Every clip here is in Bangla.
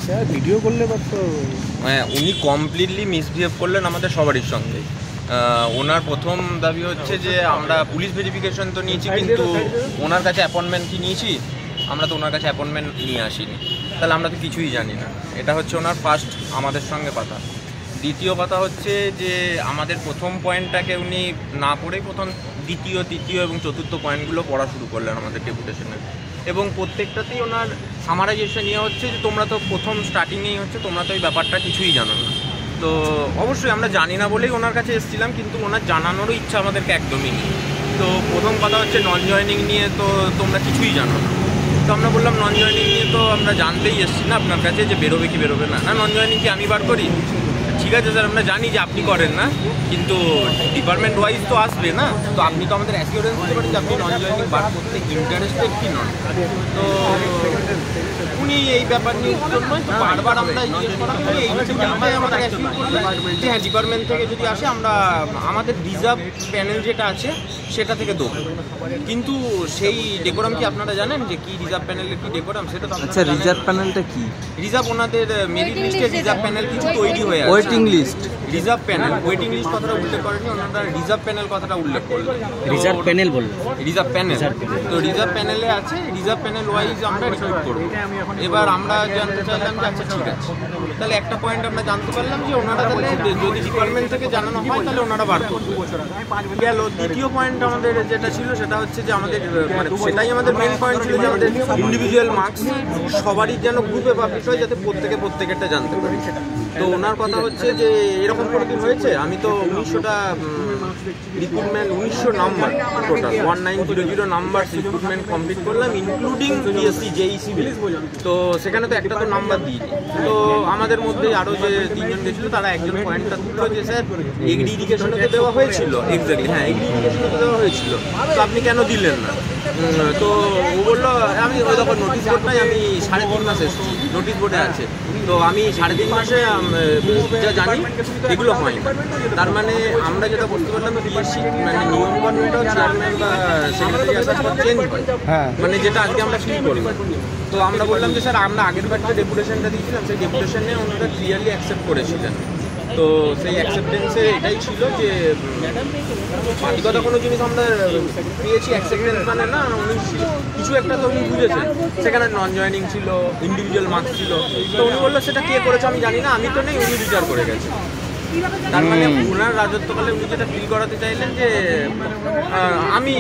হ্যাঁ ভিডিও করলে হ্যাঁ উনি কমপ্লিটলি মিসবিহেভ করলেন আমাদের সবারই সঙ্গে। ওনার প্রথম দাবি হচ্ছে যে আমরা পুলিশ ভেরিফিকেশন তো নিয়েছি, কিন্তু ওনার কাছে অ্যাপয়েন্টমেন্ট কি নিয়েছি? আমরা তো ওনার কাছে অ্যাপয়েন্টমেন্ট নিয়ে আসিনি, তাহলে আমরা তো কিছুই জানি না। এটা হচ্ছে ওনার ফার্স্ট আমাদের সঙ্গে কথা। দ্বিতীয় কথা হচ্ছে যে আমাদের প্রথম পয়েন্টটাকে উনি না পড়েই প্রথম দ্বিতীয় তৃতীয় এবং চতুর্থ পয়েন্টগুলো পড়া শুরু করলেন আমাদের ডেপুটেশনে, এবং প্রত্যেকটাতেই ওনার সামারাইজেশন নিয়ে হচ্ছে যে তোমরা তো প্রথম স্টার্টিংয়েই হচ্ছে তোমরা তো এই ব্যাপারটা কিছুই জানো না। তো অবশ্যই আমরা জানি না বলেই ওনার কাছে এসেছিলাম, কিন্তু ওনার জানানোরও ইচ্ছা আমাদেরকে একদমই নেই। তো প্রথম কথা হচ্ছে নন জয়েনিং নিয়ে তো তোমরা কিছুই জানো না। তো আমরা বললাম নন জয়েনিং নিয়ে তো আমরা জানতেই এসেছি না আপনার কাছে যে বেরোবে কি বেরোবে না। না, নন জয়েনিং কি আমি বার করি? ঠিক আছে স্যার, আমরা জানি যে আপনি করেন না, কিন্তু ডিপার্টমেন্ট ওয়াইজ তো আসবে না, তো আপনি তো আমাদের অ্যাসিওরেন্স দিতে পারেন যে আপনি নন জয়েনিং বার করতে ইন্টারেস্টেড কি নন। তো উনি এই ব্যাপার নিয়ে জন্যই তো বারবার আমরা জিজ্ঞেস করা হলো, এইটাই আমাদের অ্যাসিওর করলেন যে হ্যাঁ ডিপার্টমেন্ট থেকে যদি আসে আমরা আমাদের রিজার্ভ প্যানেল যেটা আছে সেটা থেকে দেবো। কিন্তু সেই ডেকোরাম কি আপনারা জানেন যে কি রিজার্ভ প্যানেলের কি ডেকোরাম? সেটা তো আচ্ছা, রিজার্ভ প্যানেলটা কি? রিজার্ভ ওনাদের মেরিট লিস্টে রিজার্ভ প্যানেল কিছু তৈরি হয়ে আছে। Waiting list, reserve panel, waiting list কথাটা উল্লেখ করেনি, ওনারা রিজার্ভ প্যানেল কথাটা উল্লেখ করলেন। রিজার্ভ প্যানেল বললেন? রিজার্ভ প্যানেল, তো রিজার্ভ প্যানেলে আছে, রিজার্ভ প্যানেল ওয়াইজ আমরা রিক্রুট করবো। এবার আমরা জানতে চাইলাম যে আচ্ছা ঠিক আছে, তাহলে একটা পয়েন্ট আমরা জানতে পারলাম যে ওনারা তাহলে যদি ডিপার্টমেন্ট থেকে জানানো হয় তাহলে ওনারা বার করবে। গেল দ্বিতীয় পয়েন্ট আমাদের যেটা ছিল সেটা হচ্ছে যে আমাদের মানে সেটাই আমাদের মেন পয়েন্ট ছিল যে আমাদের ইন্ডিভিজুয়াল মার্কস সবারই যেন গ্রুপে পাবলিশ হয়, যাতে প্রত্যেকেরটা জানতে পারি। তো ওনার কথা হচ্ছে যে এরকম কোনো দিন হয়েছে, আমি তো 1900টা recruitment 1900 number total 1900 number recruitment complete করলাম, ইনক্লুডিং বিএসসি জেইসি। তো সেখানে তো একটা তো নাম্বার দিইনি। তো আমাদের মধ্যে আরও যে তিনজন গেছিলো তারা একজন পয়েন্টটা তুললো যে স্যার এগ্রি ইরিগেশনে তো দেওয়া হয়েছিল। এক্স্যাক্টলি হ্যাঁ, এগ্রি ইরিগেশনে তো দেওয়া হয়েছিল, তো আপনি কেন দিলেন না? তো ও বললো আমি ওই তখন নোটিশ বোর্ডটাই আমি 3.5 মাস এসেছি, নোটিশ বোর্ডে আছে, তো আমি 3.5 মাসে যা জানি এগুলো হয় না। তার মানে আমরা যেটা বলতে পারলাম বিএসসি মানে নিয়মকানুনটাও চেয়ারম্যান বা সেক্রেটারি আসার পর চেঞ্জ হয়, মানে যেটা আজকে আমরা ফিল করি। তো আমরা বললাম যে স্যার আমরা আগের বার যে ডেপুটেশনটা দিয়েছিলাম সেই ডেপুটেশনে ওনারা ক্লিয়ারলি অ্যাকসেপ্ট করেছিলেন। তো সেই অ্যাকসেপ্টেন্সে এটাই ছিল যে বাকিগত কোনো জিনিস আমরা পেয়েছি, অ্যাকসেপ্টেন্স মানে না উনি কিছু একটা তো উনি বুঝেছেন, সেখানে নন জয়েনিং ছিল, ইন্ডিভিজুয়াল মার্কস ছিল। তো উনি বললো সেটা কে করেছে আমি জানি না, আমি তো নেই, উনি বিচার করে গেছে। তার মানে ওনার রাজত্বকালে উনি যেটা ফিল করাতে চাইলেন যে আমি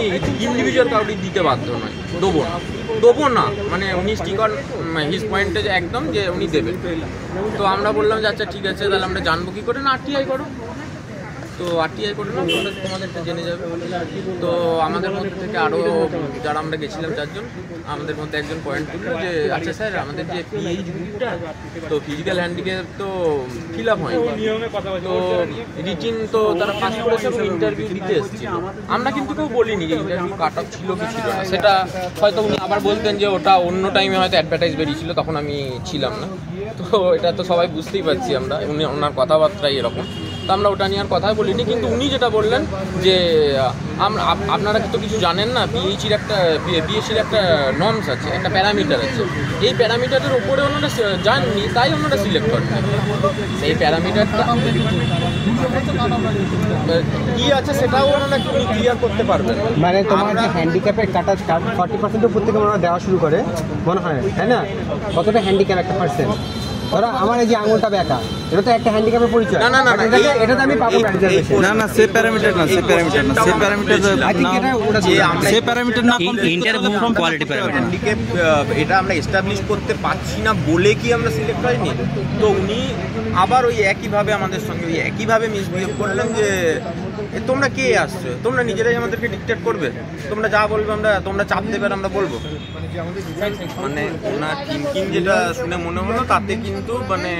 ইন্ডিভিজুয়াল কাউকে দিতে বাধ্য নয়, দেবো না, মানে উনি স্টিক অন হিজ পয়েন্টে একদম যে উনি দেবেন। তো আমরা বললাম যে আচ্ছা ঠিক আছে, তাহলে আমরা জানবো কী করে? না আরটিআই করো। তো আরটিআই করে নাও, তোমাদেরটা জেনে যাবে। তো আমাদের মধ্যে থেকে আরও যারা আমরা গেছিলাম 4 জন, আমাদের মধ্যে একজন পয়েন্ট তুললো যে আচ্ছা স্যার আমাদের যে পিএইচ গ্রুপটা তো ফিজিক্যাল হ্যান্ডিক্যাপ তো ফিল আপ হয়নি, তো রিটিন তো তারা পাস করেছে এবং ইন্টারভিউ দিতে এসেছিল। আমরা কিন্তু কেউ বলিনি যে ইন্টারভিউ কাট অফ ছিল কি ছিল না, সেটা হয়তো উনি আবার বলতেন যে ওটা অন্য টাইমে হয়তো অ্যাডভার্টাইজ বেরিয়েছিল, তখন আমি ছিলাম না। তো এটা তো সবাই বুঝতেই পারছি আমরা, ওনার কথাবার্তাই এরকম। তো আমরা ওটা নিয়ে আর কথাই বলিনি, কিন্তু উনি যেটা বললেন যে আপনারা তো কিছু জানেন না, বিএসসির একটা নর্মস আছে, একটা প্যারামিটার আছে, এই প্যারামিটারের ওপরে ওনারা জাননি, তাই ওনারা সিলেক্ট করেন। সেই প্যারামিটারটা কি আছে সেটাও ওনারা ক্লিয়ার করতে পারবেন। মানে তোমার যে হ্যান্ডিক্যাপের কাটা 40% উপর থেকে ওনারা দেওয়া শুরু করে মনে হয়, তাই না? কতটা হ্যান্ডিক্যাপ একটা পার্সেন্ট? ধরো আমার এই যে আঙুলটা ব্যাকা, এটা তো একটা হ্যান্ডিক্যাপের পরিচয়। না এটা তো আমি পাবো না রিজার্ভেশন। না সে প্যারামিটার না, সে প্যারামিটার না, সে প্যারামিটার আই থিং এটা ওটা যে আমরা সে প্যারামিটার না, interview from quality parameter. Handicap এটা আমরা এস্টাবলিশ করতে পারছি না বলে কি আমরা সিলেক্ট হয়নি? তো উনি আবার ওই একইভাবে আমাদের সঙ্গে ওই একইভাবে মিসবিহেভ করলেন যে তোমরা কে আসছো, তোমরা নিজেরাই আমাদেরকে ডিকটেট করবে, তোমরা যা বলবে তোমরা চাপ দেবে আমরা বলবো। মানে ওনার থিঙ্কিং যেটা শুনে মনে হলো তাতে কিন্তু মানে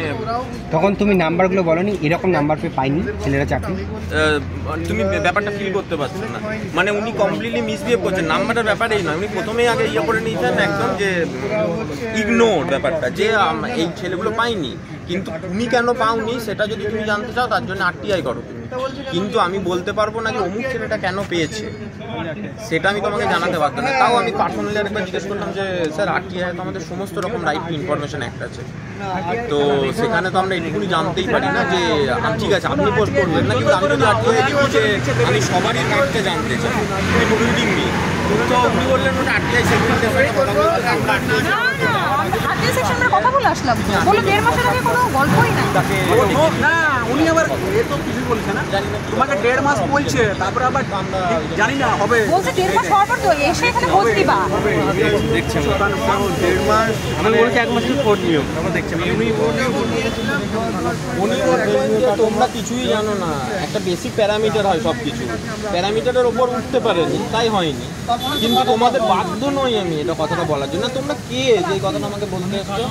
তখন তুমি নাম্বারগুলো বলনি এরকম নাম্বার পেয়ে পাইনি ছেলেরা চাকরি, তুমি ব্যাপারটা ফিল করতে পারছো না। মানে উনি কমপ্লিটলি মিসবিহেভ করছেন, নাম্বারটার ব্যাপারেই নয়, উনি প্রথমেই আগে ইয়ে করে নিয়েছেন একদম যে ইগনোর ব্যাপারটা যে এই ছেলেগুলো পাইনি, কিন্তু তুমি কেন পাওনি সেটা যদি তুমি জানতে চাও তার জন্য আরটিআই করো তুমি। কিন্তু আমি বলতে পারবো না যে অমুক ছেলেটা কেন পেয়েছে, সেটা আমি তোমাকে জানাতে পারতাম না। তাও আমি পার্সোনালি আরেকবার জিজ্ঞেস করলাম যে স্যার আরটিআই তো আমাদের সমস্ত রকম রাইট টু ইনফরমেশন অ্যাক্ট আছে, তো সেখানে তো আমরা এটুকুনি জানতেই পারি না যে ঠিক আছে আপনি পোস্ট করবেন না, কিন্তু আমি যদি আরটিআই দেখি যে আমি সবারই রাইটটা জানতে চাই, ইনক্লুডিং মি, তো উনি বললেন ওটা আরটিআই সেকশনের কথা বলতে আমরা আরটিআই সেকশনের কথা বলে আসলাম, বলে 1.5 মাসের আগে কোনো গল্পই না। না উনি আবার এ তো কিছু বলছে না, তোমাকে 1.5 মাস বলছে, তারপরে আবার জানি না হবে বলছে 1.5 মাস হওয়ার পর তো এসে এখানে খোঁজ দিবা। দেখছেন 1.5 মাস আমি বলছি 1 মাসের কোড নিয়ম আমরা দেখছেন। উনি বললেন যে তোমরা কিছুই জানো না, একটা বেসিক প্যারামিটার হয় সব কিছু, প্যারামিটারের ওপর উঠতে পারেনি তাই হয়নি, কিন্তু তোমাদের বাধ্য নই আমি এটা কথাটা বলার জন্য। তোমরা কে যে এই কথাটা আমাকে বলতে এসছো?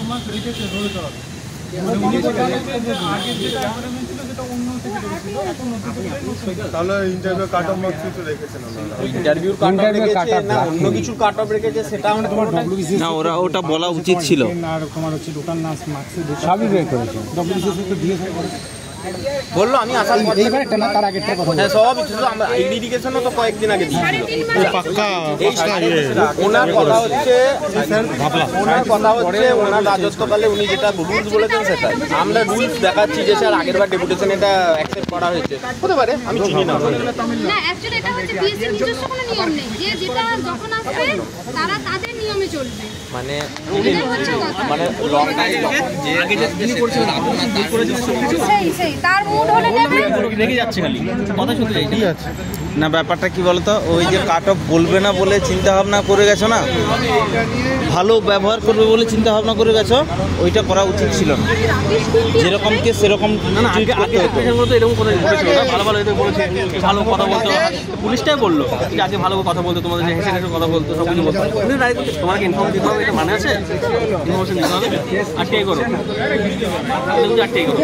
তাহলে ইন্টারভিউ কাট অফ মার্কস তো রেখেছেন ওনারা? ইন্টারভিউর কাট অফ রেখেছে না অন্য কিছু কাট অফ রেখেছে, সেটা আমরা না ওরা ওটা বলা উচিত ছিল। আর তোমার হচ্ছে টোটাল নাস মার্কসে সবই বের করেছে। ডব্লিউবিসিএস তো দিয়েছে বললো আমি আসার পথে এইবারটা না, তার আগেরটার কথা হ্যাঁ সব কিছু আমরা ইরিগেশনও তো কয়েকদিন আগে দিয়েছিল। পাক্কা এই ওনার কথা হচ্ছে ওনার রাজত্বকালে উনি যেটা রুলস বলেছেন সেটাই আমরা রুলস দেখাচ্ছি যে স্যার আগের বার ডেপুটেশন এটা অ্যাকসেপ্ট করা হয়েছে, হতে পারে আমি চিনি না। না অ্যাকচুয়ালি এটা হচ্ছে বিএসসি নিজস্ব কোনো নিয়ম নেই যে যেটা যখন আসবে তারা তাদের নিয়মে চলবে, মানে এটাই হচ্ছে কথা। মানে আগে যে তিনি করেছিলেন সেই তার মুড হলে নেবে। রেগে যাচ্ছে খালি কথা শুনতে চাই না। ব্যাপারটা কি বলতো, ওই যে কাট অফ বলবে না বলে চিন্তা ভাবনা করে গেছো না, ভালো ব্যবহার করবে বলে চিন্তা ভাবনা করে গেছো, ওইটা করা উচিত ছিল না। যেরকম কে সেরকম না না আগে আগে মতো এরকম কথা বলেছিল না, ভালো ভালো এটা বলেছে, ভালো কথা বলতো, পুলিশটাই বললো যে আগে ভালো কথা বলতো, তোমাদের যে হেসে হেসে কথা বলতো, সব কিছু বলতো। উনি রায় করতে তোমাকে ইনফর্ম দিতে হবে, এটা মানে আছে? ইনফরমেশন দিতে হবে, আটটাই করো, আটটাই করো।